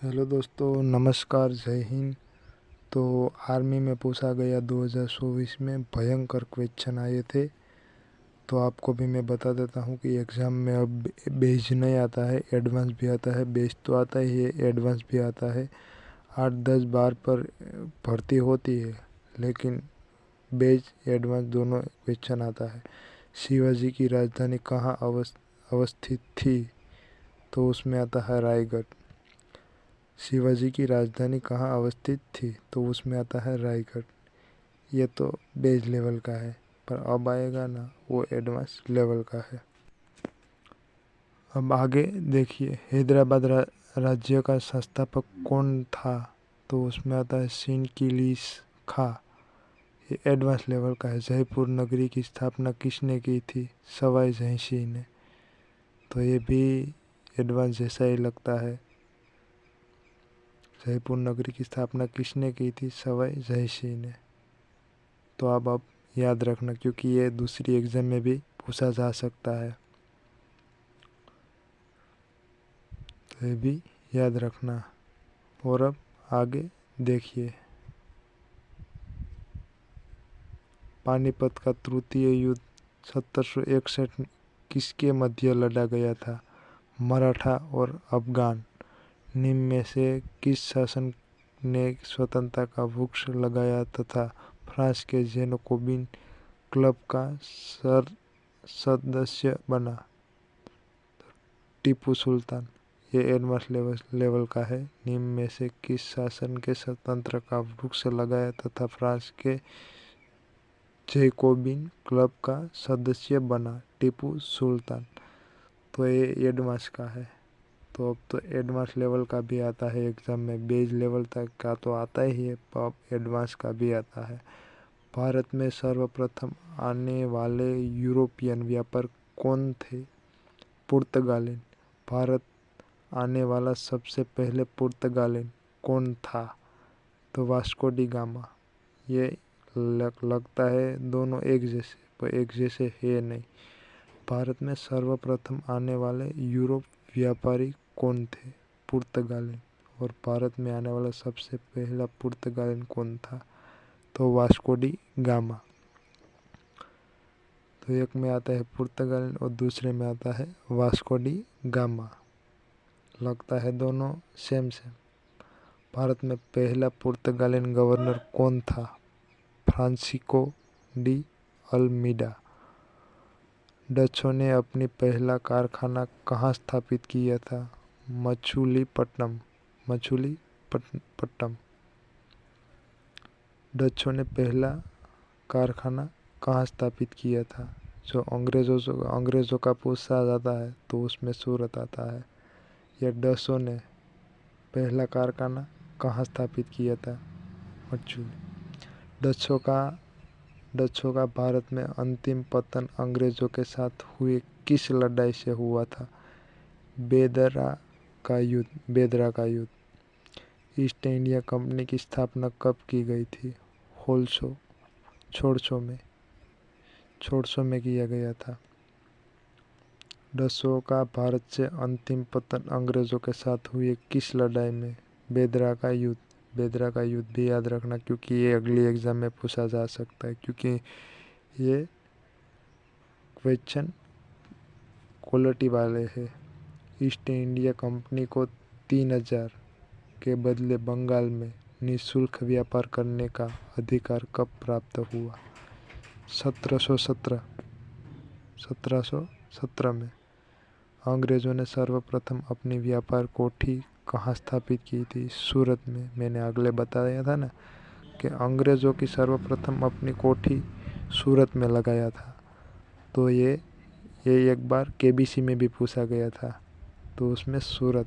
Hello दोस्तों, नमस्कार, जय हिंद। तो आर्मी में पूछा गया 2024 में भयंकर क्वेश्चन आए थे। तो आपको भी मैं बता देता हूँ कि एग्ज़ाम में अब बेस नहीं आता है, एडवांस भी आता है। बेस तो आता ही है, एडवांस भी आता है। 8-10 बार पर भर्ती होती है, लेकिन बेस एडवांस दोनों क्वेश्चन आता है। शिवाजी की राजधानी कहाँ अवस्थित थी? तो उसमें आता है रायगढ़। शिवाजी की राजधानी कहाँ अवस्थित थी? तो उसमें आता है रायगढ़। ये तो बेस लेवल का है, पर अब आएगा ना वो एडवांस लेवल का है। अब आगे देखिए, हैदराबाद राज्य का संस्थापक कौन था? तो उसमें आता है सिंडकीलिस खां। ये एडवांस लेवल का है। जयपुर नगरी की स्थापना किसने की थी? सवाई जय सिंह ने। तो ये भी एडवांस जैसा ही लगता है। जयपुर नगरी की स्थापना किसने की थी? सवाई जय सिंह ने। तो अब याद रखना, क्योंकि ये दूसरी एग्जाम में भी पूछा जा सकता है, तो ये भी याद रखना। और अब आगे देखिए, पानीपत का तृतीय युद्ध 1761 किसके मध्य लड़ा गया था? मराठा और अफगान। निम्न में से किस शासक ने स्वतंत्रता का वृक्ष लगाया तथा फ्रांस के जैकोबिन क्लब का सदस्य बना? टीपू सुल्तान। ये एडवांस लेवल का है। निम्न में से किस शासन के स्वतंत्र का वृक्ष लगाया तथा फ्रांस के जैकोबिन क्लब का सदस्य बना? टीपू सुल्तान। तो ये एडवांस का है। तो अब तो एडवांस लेवल का भी आता है एग्जाम में। बेस लेवल तक का तो आता ही है, अब एडवांस का भी आता है। भारत में सर्वप्रथम आने वाले यूरोपियन व्यापारी कौन थे? पुर्तगाली। भारत आने वाला सबसे पहले पुर्तगाली कौन था? तो वास्को डी गामा। ये लगता है दोनों एक जैसे, पर एक जैसे है नहीं। भारत में सर्वप्रथम आने वाले यूरोप व्यापारी कौन थे? पुर्तगाली। और भारत में आने वाला सबसे पहला पुर्तगाली कौन था? तो वास्को डी गामा। तो एक में आता है पुर्तगाली और दूसरे में आता है वास्को डी गामा। लगता है दोनों सेम। भारत में पहला पुर्तगाली गवर्नर कौन था? Francisco de Almeida. डचों ने अपनी पहला कारखाना कहाँ स्थापित किया था? मछलीपट्टनम। डचों ने पहला कारखाना कहाँ स्थापित किया था? जो अंग्रेज़ों का पूछा जाता है तो उसमें सूरत आता है। यह डचों ने पहला कारखाना कहाँ स्थापित किया था? मछली। डचों का भारत में अंतिम पतन अंग्रेज़ों के साथ हुए किस लड़ाई से हुआ था? बेदरा का युद्ध। ईस्ट इंडिया कंपनी की स्थापना कब की गई थी? 1600 में किया गया था। डचों का भारत से अंतिम पतन अंग्रेज़ों के साथ हुए किस लड़ाई में? बेदरा का युद्ध भी याद रखना, क्योंकि ये अगली एग्जाम में पूछा जा सकता है, क्योंकि ये क्वेश्चन क्वालिटी वाले हैं। ईस्ट इंडिया कंपनी को 3000 के बदले बंगाल में निःशुल्क व्यापार करने का अधिकार कब प्राप्त हुआ? 1717 में। अंग्रेज़ों ने सर्वप्रथम अपनी व्यापार कोठी कहाँ स्थापित की थी? सूरत में। मैंने अगले बताया था ना कि अंग्रेज़ों की सर्वप्रथम अपनी कोठी सूरत में लगाया था। तो ये एक बार केबीसी में भी पूछा गया था, तो उसमें सूरत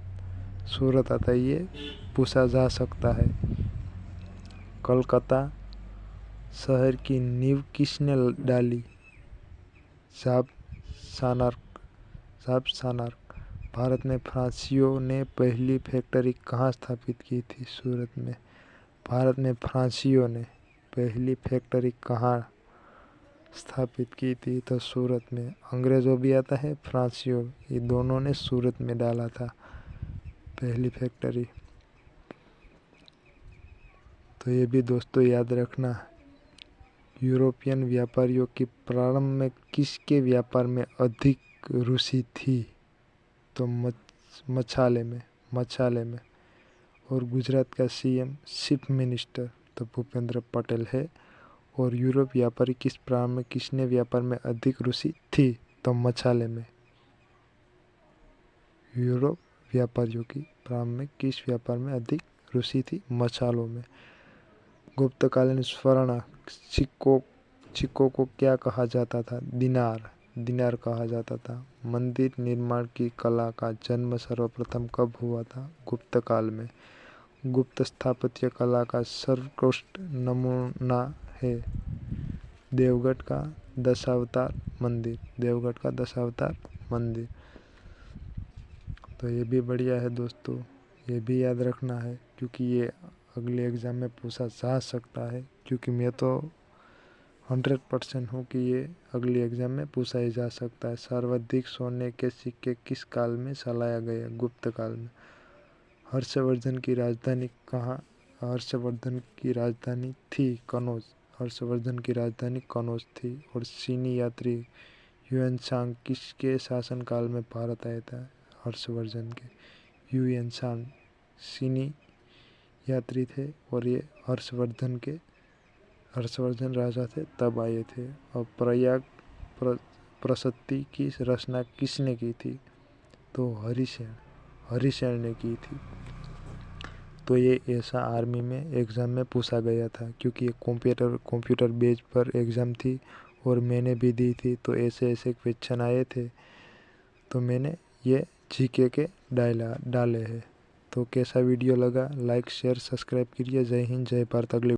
आता है। ये पूछा जा सकता है। कलकत्ता शहर की नींव किसने डाली? जाब सानार्क। भारत में फ्रांसीसियों ने पहली फैक्ट्री कहाँ स्थापित की थी? सूरत में। भारत में फ्रांसीसियों ने पहली फैक्ट्री कहाँ स्थापित की थी? तो सूरत में। अंग्रेज़ों भी आता है, फ्रांसीसियों, ये दोनों ने सूरत में डाला था पहली फैक्ट्री। तो ये भी दोस्तों याद रखना। यूरोपियन व्यापारियों की प्रारंभ में किसके व्यापार में अधिक रुचि थी? तो मछाले में। और गुजरात का सीएम चीफ मिनिस्टर तो भूपेंद्र पटेल है। और यूरोप व्यापारी किस प्रारंभ में किसने व्यापार में अधिक रुचि थी? तो मछाले में। यूरोप व्यापारियों की प्रारंभ में किस व्यापार में अधिक रुचि थी? मछालों में। गुप्तकालीन स्वर्ण सिक्कों को क्या कहा जाता था? दिनार कहा जाता था। मंदिर निर्माण की कला का जन्म सर्वप्रथम कब हुआ था? गुप्त काल में। गुप्त स्थापत्य कला का सर्वोत्कृष्ट नमूना है देवगढ़ का दशावतार मंदिर। तो ये भी बढ़िया है दोस्तों, ये भी याद रखना है क्योंकि ये अगले एग्ज़ाम में पूछा जा सकता है। क्योंकि मैं तो 100% हूँ कि ये अगले एग्ज़ाम में पूछा ही जा सकता है। सर्वाधिक सोने के सिक्के किस काल में चलाया गया? गुप्त काल में। हर्षवर्धन की राजधानी कहाँ? हर्षवर्धन की राजधानी थी कनौज। हर्षवर्धन की राजधानी कनौज थी। और चीनी यात्री ह्यूएन किसके शासनकाल में भारत आया था? हर्षवर्धन के। ह्यूएन चीनी यात्री थे और ये हर्षवर्धन राजा थे तब आए थे। और प्रयाग प्रशस्ति की रचना किसने की थी? तो हरिसेन ने की थी। तो ये ऐसा आर्मी में एग्ज़ाम में पूछा गया था क्योंकि ये कंप्यूटर बेस पर एग्ज़ाम थी और मैंने भी दी थी। तो ऐसे क्वेश्चन आए थे तो मैंने ये जीके के डाले हैं। तो कैसा वीडियो लगा? लाइक शेयर सब्सक्राइब कीजिए। जय हिंद जय भारत। अगले